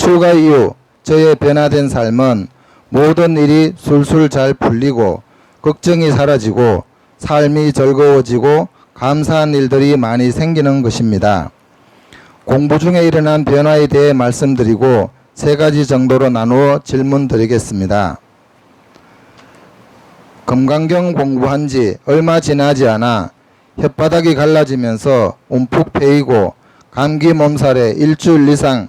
출가 이후 저의 변화된 삶은 모든 일이 술술 잘 풀리고 걱정이 사라지고 삶이 즐거워지고 감사한 일들이 많이 생기는 것입니다. 공부 중에 일어난 변화에 대해 말씀드리고 3가지 정도로 나누어 질문 드리겠습니다. 금강경 공부한 지 얼마 지나지 않아 혓바닥이 갈라지면서 움푹 패이고 감기 몸살에 일주일 이상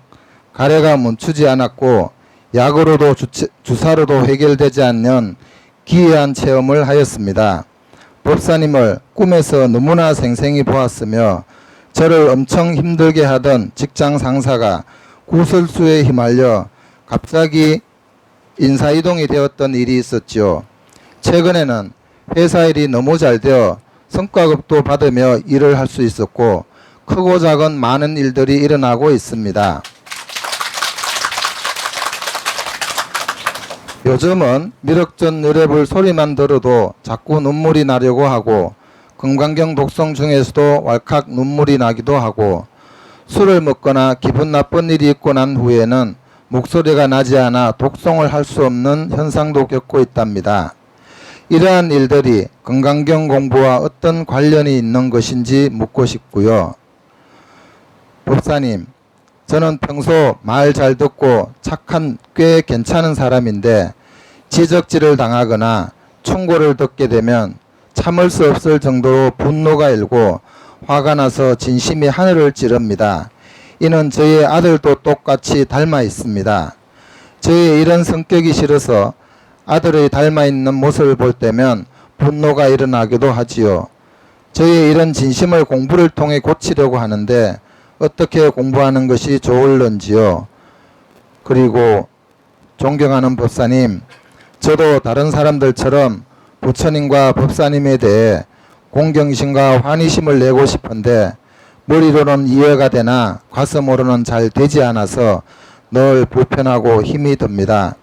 가래가 멈추지 않았고 약으로도 주사로도 해결되지 않는 기이한 체험을 하였습니다. 법사님을 꿈에서 너무나 생생히 보았으며 저를 엄청 힘들게 하던 직장 상사가 구설수에 휘말려 갑자기 인사이동이 되었던 일이 있었지요. 최근에는 회사 일이 너무 잘 되어 성과급도 받으며 일을 할 수 있었고 크고 작은 많은 일들이 일어나고 있습니다. 요즘은 미륵전 느레불 소리만 들어도 자꾸 눈물이 나려고 하고 금강경 독송 중에서도 왈칵 눈물이 나기도 하고 술을 먹거나 기분 나쁜 일이 있고 난 후에는 목소리가 나지 않아 독송을 할 수 없는 현상도 겪고 있답니다. 이러한 일들이 금강경 공부와 어떤 관련이 있는 것인지 묻고 싶고요. 법사님, 저는 평소 말 잘 듣고 착한 꽤 괜찮은 사람인데 지적질을 당하거나 충고를 듣게 되면 참을 수 없을 정도로 분노가 일고 화가 나서 진심이 하늘을 찌릅니다. 이는 저의 아들도 똑같이 닮아 있습니다. 저의 이런 성격이 싫어서 아들의 닮아 있는 모습을 볼 때면 분노가 일어나기도 하지요. 저의 이런 진심을 공부를 통해 고치려고 하는데 어떻게 공부하는 것이 좋을런지요. 그리고 존경하는 법사님, 저도 다른 사람들처럼 부처님과 법사님에 대해 공경심과 환희심을 내고 싶은데 머리로는 이해가 되나 가슴으로는 잘 되지 않아서 늘 불편하고 힘이 듭니다.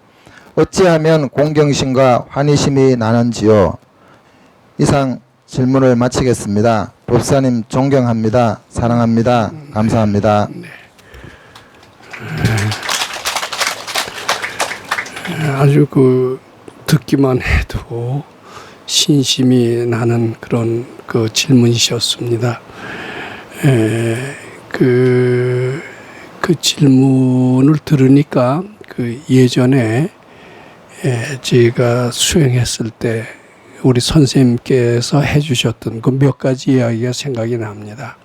어찌하면 공경심과 환희심이 나는지요. 이상 질문을 마치겠습니다. 법사님 존경합니다. 사랑합니다. 감사합니다. 네. 아주 듣기만 해도 신심이 나는 그런 질문이셨습니다. 그 질문을 들으니까 예전에 제가 수행했을 때 우리 선생님께서 해주셨던 그 몇 가지 이야기가 생각이 납니다.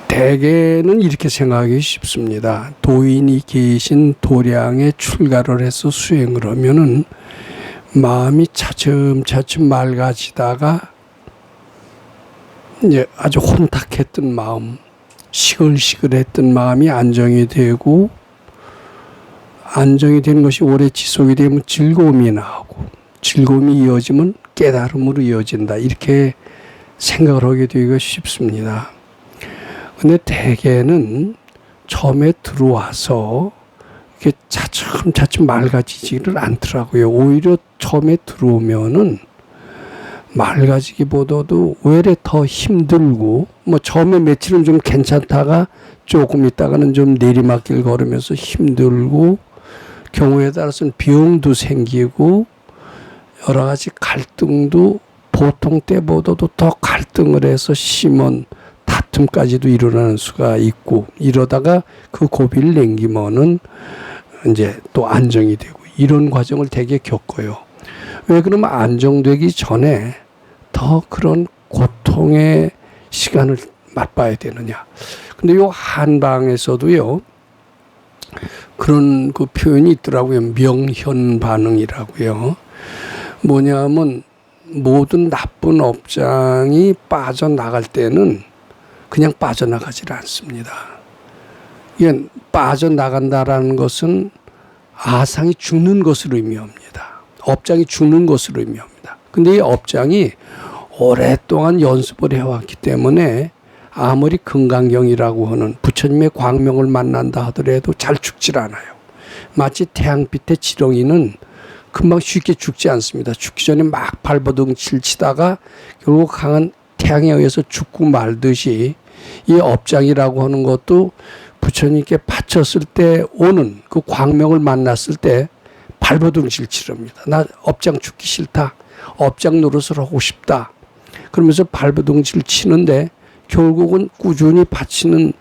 대개는 이렇게 생각하기 쉽습니다. 도인이 계신 도량에 출가를 해서 수행을 하면은 마음이 차츰차츰 맑아지다가 이제 아주 혼탁했던 마음, 시끌시끌했던 마음이 안정이 되고, 안정이 되는 것이 오래 지속이 되면 즐거움이 나오고, 즐거움이 이어지면 깨달음으로 이어진다. 이렇게 생각을 하게 되기가 쉽습니다. 근데 대개는 처음에 들어와서 이렇게 차츰차츰 맑아지지를 않더라고요. 오히려 처음에 들어오면은 맑아지기보다도 오히려 더 힘들고, 처음에 며칠은 좀 괜찮다가 조금 있다가는 좀 내리막길 걸으면서 힘들고, 경우에 따라서는 병도 생기고, 여러 가지 갈등도 보통 때보다도 더 갈등을 해서 심한 다툼까지도 일어나는 수가 있고, 이러다가 그 고비를 넘기면은 이제 또 안정이 되고, 이런 과정을 되게 겪어요. 왜 그러면 안정되기 전에 더 그런 고통의 시간을 맛봐야 되느냐. 근데 요 한방에서도요, 그런 표현이 있더라고요. 명현 반응이라고요. 뭐냐면 모든 나쁜 업장이 빠져나갈 때는 그냥 빠져나가질 않습니다. 이게 빠져나간다라는 것은 아상이 죽는 것을 의미합니다. 업장이 죽는 것을 의미합니다. 근데 이 업장이 오랫동안 연습을 해왔기 때문에 아무리 금강경이라고 하는 부처님의 광명을 만난다 하더라도 잘 죽질 않아요. 마치 태양빛의 지렁이는 금방 쉽게 죽지 않습니다. 죽기 전에 막 발버둥 칠치다가 결국 강한 태양에 의해서 죽고 말듯이 이 업장이라고 하는 것도 부처님께 바쳤을 때 오는 그 광명을 만났을 때 발버둥질 치릅니다. 나 업장 죽기 싫다. 업장 노릇을 하고 싶다. 그러면서 발버둥질 치는데 결국은 꾸준히 바치는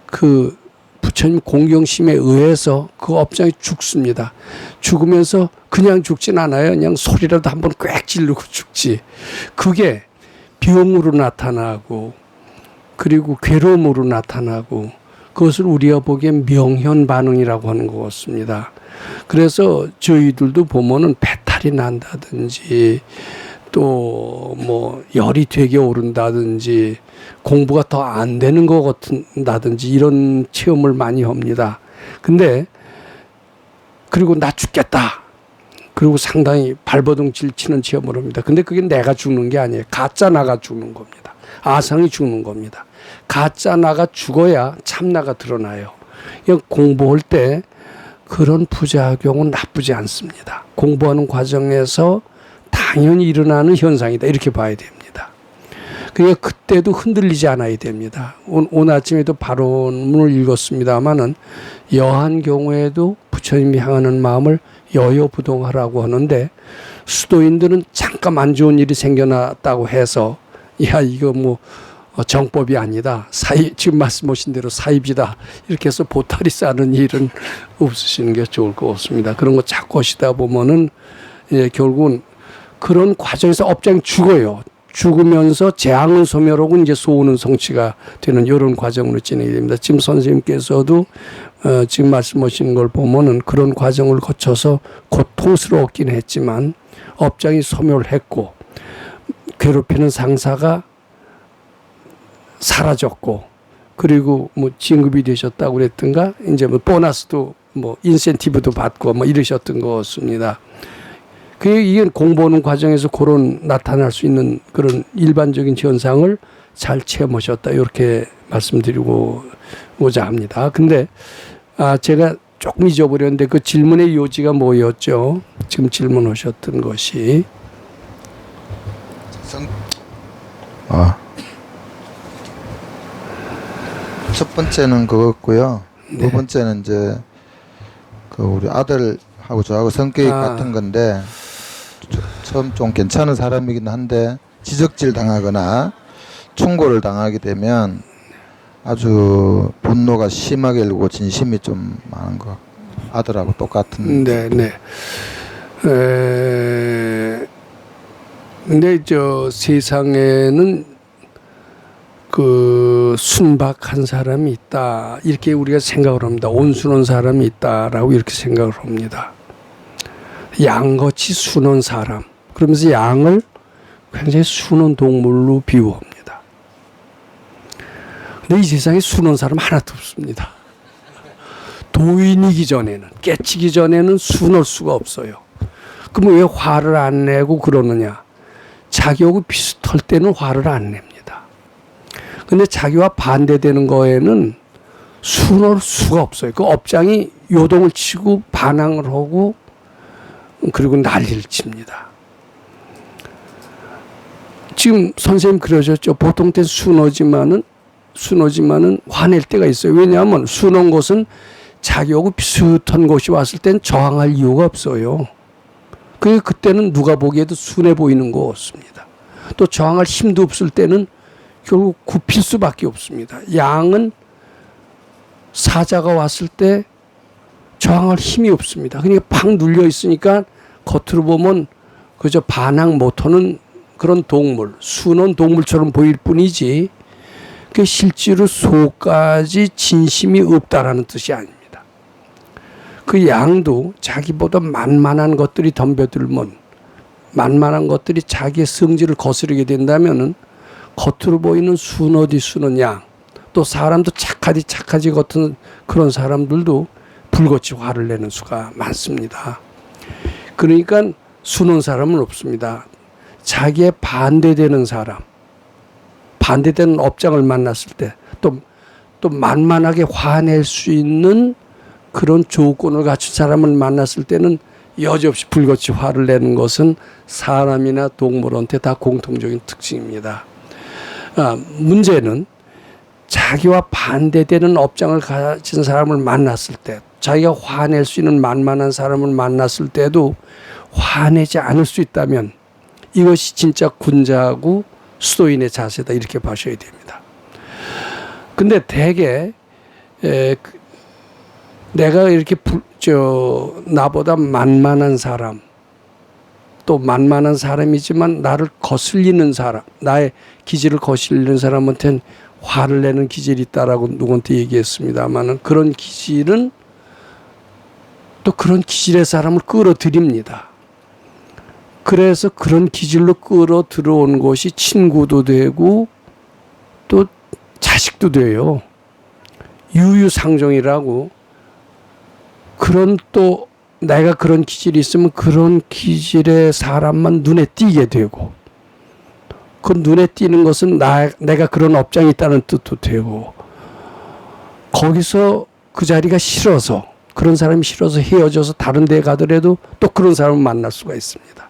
그 부처님 공경심에 의해서 그 업장이 죽습니다. 죽으면서 그냥 죽진 않아요. 그냥 소리라도 한번 꽥 지르고 죽지. 그게 병으로 나타나고 그리고 괴로움으로 나타나고 그것을 우리가 보기엔 명현 반응이라고 하는 것 같습니다. 그래서 저희들도 보면은 배탈이 난다든지 또 뭐 열이 되게 오른다든지 공부가 더 안 되는 것 같은다든지 이런 체험을 많이 합니다. 근데 그리고 나 죽겠다. 그리고 상당히 발버둥질 치는 체험을 합니다. 근데 그게 내가 죽는 게 아니에요. 가짜 나가 죽는 겁니다. 아상이 죽는 겁니다. 가짜 나가 죽어야 참나가 드러나요. 공부할 때 그런 부작용은 나쁘지 않습니다. 공부하는 과정에서 당연히 일어나는 현상이다. 이렇게 봐야 됩니다. 그러니까 그때도 흔들리지 않아야 됩니다. 오늘 아침에도 발언문을 읽었습니다마는 여한 경우에도 부처님이 향하는 마음을 여여부동하라고 하는데 수도인들은 잠깐 안 좋은 일이 생겨났다고 해서 야 이거 뭐 정법이 아니다. 지금 말씀하신 대로 사입이다. 이렇게 해서 보따리 싸는 일은 없으시는 게 좋을 것 같습니다. 그런 거 자꾸 하시다 보면은 결국은 그런 과정에서 업장이 죽어요. 죽으면서 재앙은 소멸하고 이제 소원은 성취가 되는 이런 과정으로 진행이 됩니다. 지금 선생님께서도 지금 말씀하시는 걸 보면은 그런 과정을 거쳐서 고통스러웠긴 했지만 업장이 소멸했고 괴롭히는 상사가 사라졌고 그리고 뭐 진급이 되셨다고 그랬던가 이제 뭐 보너스도 뭐 인센티브도 받고 뭐 이러셨던 것 같습니다. 이게 공부하는 과정에서 그런 나타날 수 있는 그런 일반적인 현상을 잘 체험하셨다 이렇게 말씀드리고자 합니다. 근데 제가 조금 잊어버렸는데 그 질문의 요지가 뭐였죠? 지금 질문하셨던 것이 첫 번째는 그거였고요. 네. 두 번째는 이제 그 우리 아들하고 저하고 성격이 같은 건데 처음 좀 괜찮은 사람이긴 한데 지적질 당하거나 충고를 당하게 되면 아주 분노가 심하게 일고 진심이 좀 많은 것 같고 아들하고 똑같은. 네. 근데 저 세상에는 그 순박한 사람이 있다 이렇게 우리가 생각을 합니다. 온순한 사람이 있다라고 이렇게 생각을 합니다. 양같이 순한 사람 그러면서 양을 굉장히 순한 동물로 비유합니다. 근데 이 세상에 순한 사람 하나도 없습니다. 도인이기 전에는 깨치기 전에는 순할 수가 없어요. 그럼 왜 화를 안 내고 그러느냐? 자기하고 비슷할 때는 화를 안 냅니다. 근데 자기와 반대되는 거에는 순할 수가 없어요. 그 업장이 요동을 치고 반항을 하고 그리고 난리를 칩니다. 지금 선생님 그러셨죠. 보통 때 순하지만은 화낼 때가 있어요. 왜냐하면 순한 것은 자기하고 비슷한 것이 왔을 땐 저항할 이유가 없어요. 그때는 누가 보기에도 순해 보이는 것 같습니다. 또 저항할 힘도 없을 때는 결국 굽힐 수밖에 없습니다. 양은 사자가 왔을 때 저항할 힘이 없습니다. 그러니까 팍 눌려 있으니까 겉으로 보면 그저 반항 못하는 그런 동물, 순한 동물처럼 보일 뿐이지 그 실제로 속까지 진심이 없다라는 뜻이 아닙니다. 그 양도 자기보다 만만한 것들이 덤벼들면 만만한 것들이 자기의 성질을 거스르게 된다면은 겉으로 보이는 순한 양, 또 사람도 착하지 같은 그런 사람들도 불같이 화를 내는 수가 많습니다. 그러니까 순한 사람은 없습니다. 자기의 반대되는 사람, 반대되는 업장을 만났을 때 또 만만하게 화낼 수 있는 그런 조건을 갖춘 사람을 만났을 때는 여지없이 불같이 화를 내는 것은 사람이나 동물한테 다 공통적인 특징입니다. 문제는 자기와 반대되는 업장을 가진 사람을 만났을 때, 자기가 화낼 수 있는 만만한 사람을 만났을 때도 화내지 않을 수 있다면 이것이 진짜 군자하고 수도인의 자세다, 이렇게 봐셔야 됩니다. 근데 대개 내가 이렇게 나보다 만만한 사람, 또 만만한 사람이지만 나를 거슬리는 사람, 나의 기질을 거슬리는 사람한테는 화를 내는 기질이 있다라고 누구한테 얘기했습니다만은, 그런 기질은 또 그런 기질의 사람을 끌어들입니다. 그래서 그런 기질로 끌어들어온 것이 친구도 되고 또 자식도 돼요. 유유상종이라고. 그런 또 내가 그런 기질이 있으면 그런 기질의 사람만 눈에 띄게 되고, 그 눈에 띄는 것은 내가 그런 업장이 있다는 뜻도 되고, 거기서 그 자리가 싫어서, 그런 사람이 싫어서 헤어져서 다른 데 가더라도 또 그런 사람을 만날 수가 있습니다.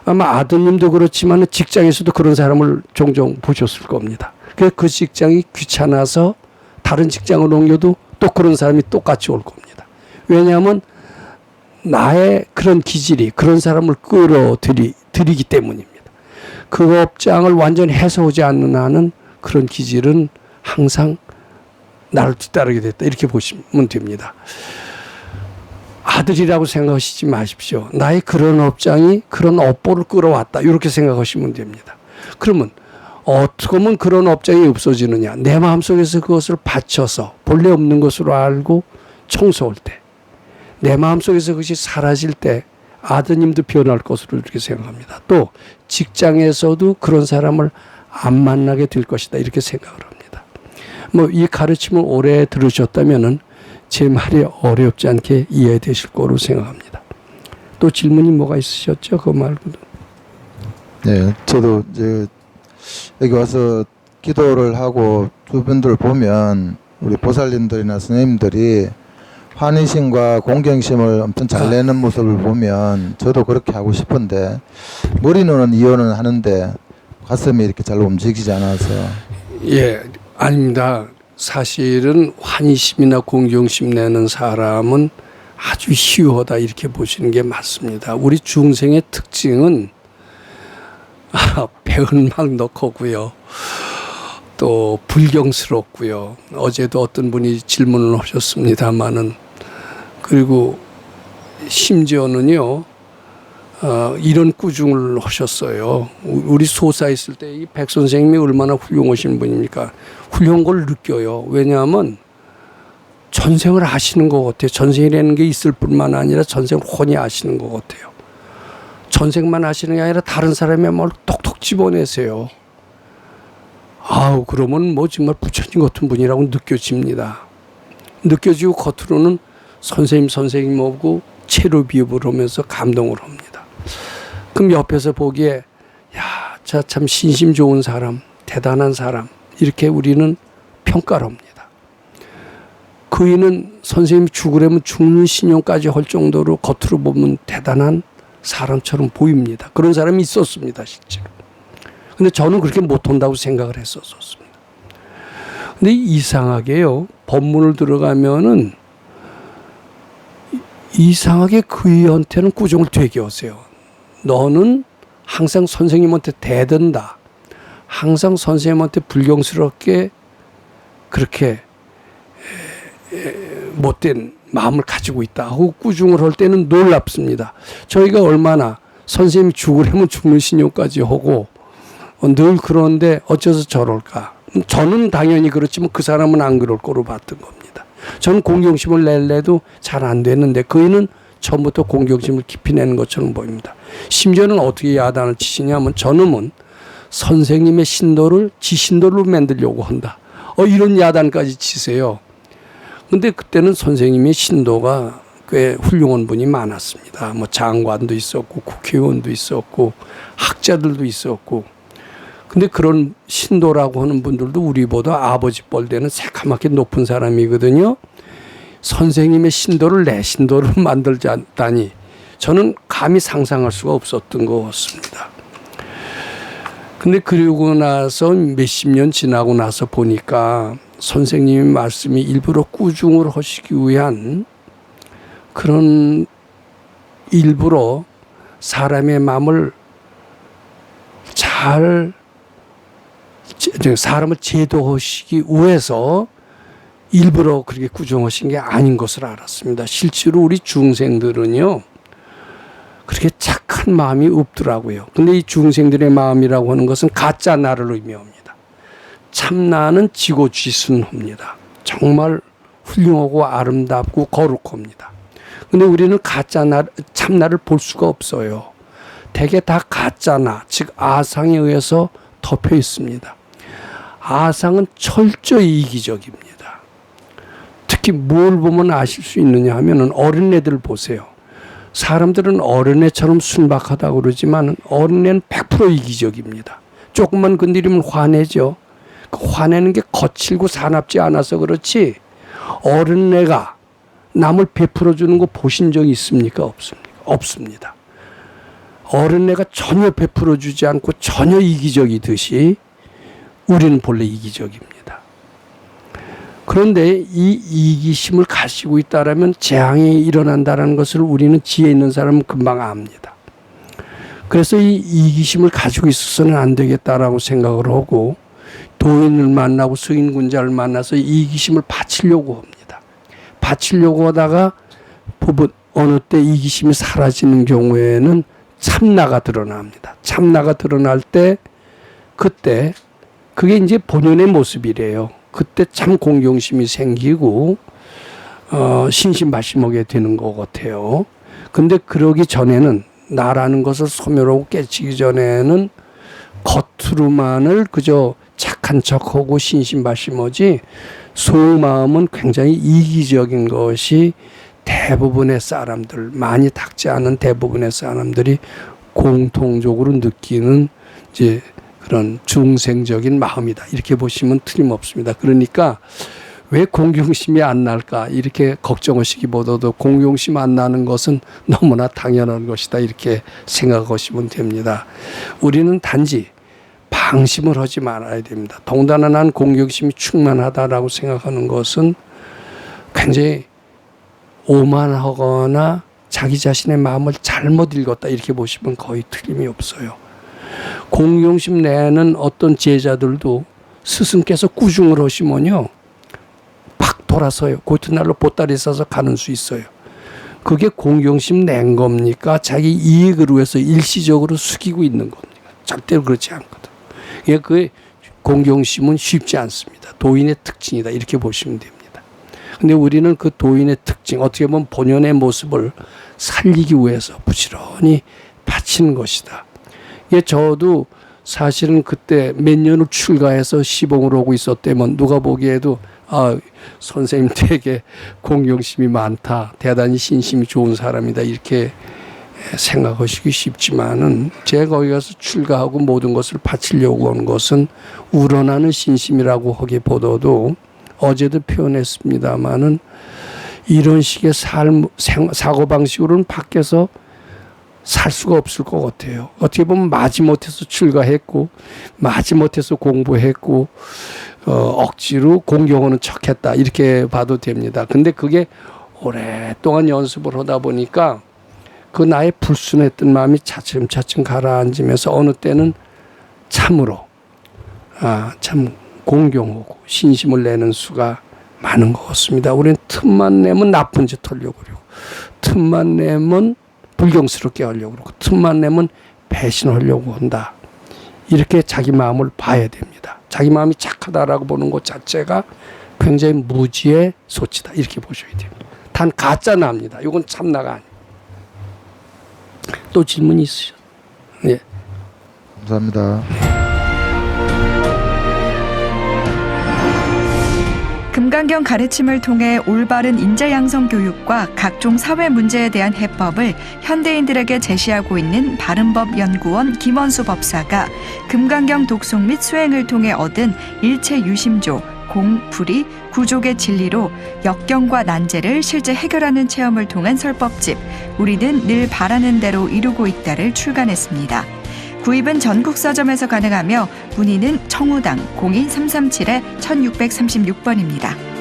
아마 아드님도 그렇지만 직장에서도 그런 사람을 종종 보셨을 겁니다. 그래서 그 직장이 귀찮아서 다른 직장으로 옮겨도 또 그런 사람이 똑같이 올 겁니다. 왜냐하면 나의 그런 기질이 그런 사람을 끌어들이기 때문입니다. 그 업장을 완전히 해서오지 않는 한은 그런 기질은 항상 나를 뒤따르게 됐다, 이렇게 보시면 됩니다. 아들이라고 생각하시지 마십시오. 나의 그런 업장이 그런 업보를 끌어왔다, 이렇게 생각하시면 됩니다. 그러면 어떻게 하면 그런 업장이 없어지느냐? 내 마음속에서 그것을 받쳐서 본래 없는 것으로 알고 청소할 때, 내 마음속에서 그것이 사라질 때 아드님도 변할 것으로 이렇게 생각합니다. 또 직장에서도 그런 사람을 안 만나게 될 것이다, 이렇게 생각을 합니다. 뭐 이 가르침을 오래 들으셨다면은 제 말이 어렵지 않게 이해되실 거로 생각합니다. 또 질문이 뭐가 있으셨죠? 그거 말고도. 네, 저도 이제 여기 와서 기도를 하고 주변들 보면 우리 보살님들이나 스님들이 환희심과 공경심을 엄청 잘 내는 모습을 보면 저도 그렇게 하고 싶은데, 머리는 이해는 하는데 가슴이 이렇게 잘 움직이지 않아서. 예, 아닙니다. 사실은 환희심이나 공경심 내는 사람은 아주 희유하다, 이렇게 보시는 게 맞습니다. 우리 중생의 특징은 배은망덕하고요, 또 불경스럽고요. 어제도 어떤 분이 질문을 하셨습니다마는, 그리고 심지어는요 이런 꾸중을 하셨어요. 우리 소사 있을 때 이 백 선생님이 얼마나 훌륭하신 분입니까? 훌륭한 걸 느껴요. 왜냐하면 전생을 아시는 것 같아요. 전생이라는 게 있을 뿐만 아니라 전생을 훤히 아시는 것 같아요. 전생만 아시는 게 아니라 다른 사람의 말 톡톡 집어내세요. 아우, 그러면 뭐 정말 부처님 같은 분이라고 느껴집니다. 느껴지고 겉으로는 선생님하고 체로 비읍을 하면서 감동을 합니다. 그럼 옆에서 보기에 야, 저 참 신심 좋은 사람, 대단한 사람, 이렇게 우리는 평가를 합니다. 그이는 선생님이 죽으려면 죽는 신용까지 할 정도로 겉으로 보면 대단한 사람처럼 보입니다. 그런 사람이 있었습니다, 실제로. 근데 저는 그렇게 못한다고 생각을 했었습니다. 근데 이상하게요, 법문을 들어가면은 이상하게 그이한테는 꾸중을 되게 하세요. 너는 항상 선생님한테 대든다, 항상 선생님한테 불경스럽게 그렇게 못된 마음을 가지고 있다 하고 꾸중을 할 때는 놀랍습니다. 저희가 얼마나 선생님이 죽으려면 죽는 신용까지 하고 늘 그런데 어째서 저럴까? 저는 당연히 그렇지만 그 사람은 안 그럴 거로 봤던 겁니다. 저는 공경심을 낼래도 잘 안 되는데 그이는 처음부터 공경심을 깊이 내는 것처럼 보입니다. 심지어는 어떻게 야단을 치시냐면, 저놈은 선생님의 신도를 지 신도로 만들려고 한다, 이런 야단까지 치세요. 근데 그때는 선생님의 신도가 꽤 훌륭한 분이 많았습니다. 뭐 장관도 있었고 국회의원도 있었고 학자들도 있었고. 근데 그런 신도라고 하는 분들도 우리보다 아버지 뻘 되는 새카맣게 높은 사람이거든요. 선생님의 신도를 내 신도로 만들자다니 저는 감히 상상할 수가 없었던 것 같습니다. 근데 그러고 나서 몇십 년 지나고 나서 보니까 선생님의 말씀이 일부러 꾸중을 하시기 위한 그런 일부러 사람의 마음을 사람을 제도하시기 위해서 일부러 그렇게 꾸중하신 게 아닌 것을 알았습니다. 실제로 우리 중생들은요, 그렇게 착한 마음이 없더라고요. 근데 이 중생들의 마음이라고 하는 것은 가짜 나를 의미합니다. 참나는 지고지순합니다. 정말 훌륭하고 아름답고 거룩합니다. 근데 우리는 가짜 나, 참나를 볼 수가 없어요. 대개 다 가짜나, 즉 아상에 의해서 덮여 있습니다. 아상은 철저히 이기적입니다. 특히 뭘 보면 아실 수 있느냐 하면은 어린애들 보세요. 사람들은 어린애처럼 순박하다고 그러지만 어린애는 100% 이기적입니다. 조금만 건드리면 화내죠. 그 화내는 게 거칠고 사납지 않아서 그렇지, 어린애가 남을 베풀어 주는 거 보신 적이 있습니까? 없습니다. 어린애가 전혀 베풀어 주지 않고 전혀 이기적이듯이 우리는 본래 이기적입니다. 그런데 이 이기심을 가지고 있다라면 재앙이 일어난다는 것을 우리는 지혜 있는 사람은 금방 압니다. 그래서 이 이기심을 가지고 있어서는 안 되겠다라고 생각을 하고 도인을 만나고 서인군자를 만나서 이기심을 바치려고 합니다. 바치려고 하다가 어느 때 이기심이 사라지는 경우에는 참나가 드러납니다. 참나가 드러날 때 그때 그게 이제 본연의 모습이래요. 그때 참 공경심이 생기고 신심발심하게 되는 것 같아요. 근데 그러기 전에는 나라는 것을 소멸하고 깨치기 전에는 겉으로만을 그저 착한 척하고 신심발심하지 속마음은 굉장히 이기적인 것이 대부분의 사람들, 많이 닦지 않은 대부분의 사람들이 공통적으로 느끼는 이제 그런 중생적인 마음이다. 이렇게 보시면 틀림없습니다. 그러니까 왜 공경심이 안 날까? 이렇게 걱정하시기보다도 공경심 안 나는 것은 너무나 당연한 것이다. 이렇게 생각하시면 됩니다. 우리는 단지 방심을 하지 말아야 됩니다. 동단한 공경심이 충만하다라고 생각하는 것은 굉장히 오만하거나 자기 자신의 마음을 잘못 읽었다. 이렇게 보시면 거의 틀림이 없어요. 공경심 내는 어떤 제자들도 스승께서 꾸중을 하시면요, 팍 돌아서요. 그 이튿날로 보따리 싸서 가는 수 있어요. 그게 공경심 낸 겁니까? 자기 이익을 위해서 일시적으로 숙이고 있는 겁니까? 절대로 그렇지 않거든. 그 공경심은 쉽지 않습니다. 도인의 특징이다. 이렇게 보시면 됩니다. 근데 우리는 그 도인의 특징, 어떻게 보면 본연의 모습을 살리기 위해서 부지런히 바치는 것이다. 저도 사실은 그때 몇 년을 출가해서 시봉을 오고 있었다면 누가 보기에도 선생님 되게 공경심이 많다, 대단히 신심이 좋은 사람이다, 이렇게 생각하시기 쉽지만은 제가 거기 가서 출가하고 모든 것을 바치려고 한 것은 우러나는 신심이라고 하기보다도 어제도 표현했습니다마는 이런 식의 사고방식으로는 밖에서 살 수가 없을 것 같아요. 어떻게 보면 마지못해서 출가했고 마지못해서 공부했고 억지로 공경하는 척했다, 이렇게 봐도 됩니다. 근데 그게 오랫동안 연습을 하다 보니까 그 나의 불순했던 마음이 차츰차츰 가라앉으면서 어느 때는 참으로 참 공경하고 신심을 내는 수가 많은 것 같습니다. 우리는 틈만 내면 나쁜 짓 하려고 그러고, 틈만 내면 불경스럽게 하려고 그러고, 틈만 내면 배신하려고 한다. 이렇게 자기 마음을 봐야 됩니다. 자기 마음이 착하다라고 보는 것 자체가 굉장히 무지의 소치다. 이렇게 보셔야 됩니다. 단 가짜 나입니다. 이건 참나가 아니에요. 또 질문이 있으셔? 예. 감사합니다. 금강경 가르침을 통해 올바른 인재 양성 교육과 각종 사회 문제에 대한 해법을 현대인들에게 제시하고 있는 바른법연구원 김원수 법사가 금강경 독송 및 수행을 통해 얻은 일체 유심조, 공, 불이, 구족의 진리로 역경과 난제를 실제 해결하는 체험을 통한 설법집 우리는 늘 바라는 대로 이루고 있다를 출간했습니다. 구입은 전국 서점에서 가능하며 문의는 청우당 02337-1636번입니다.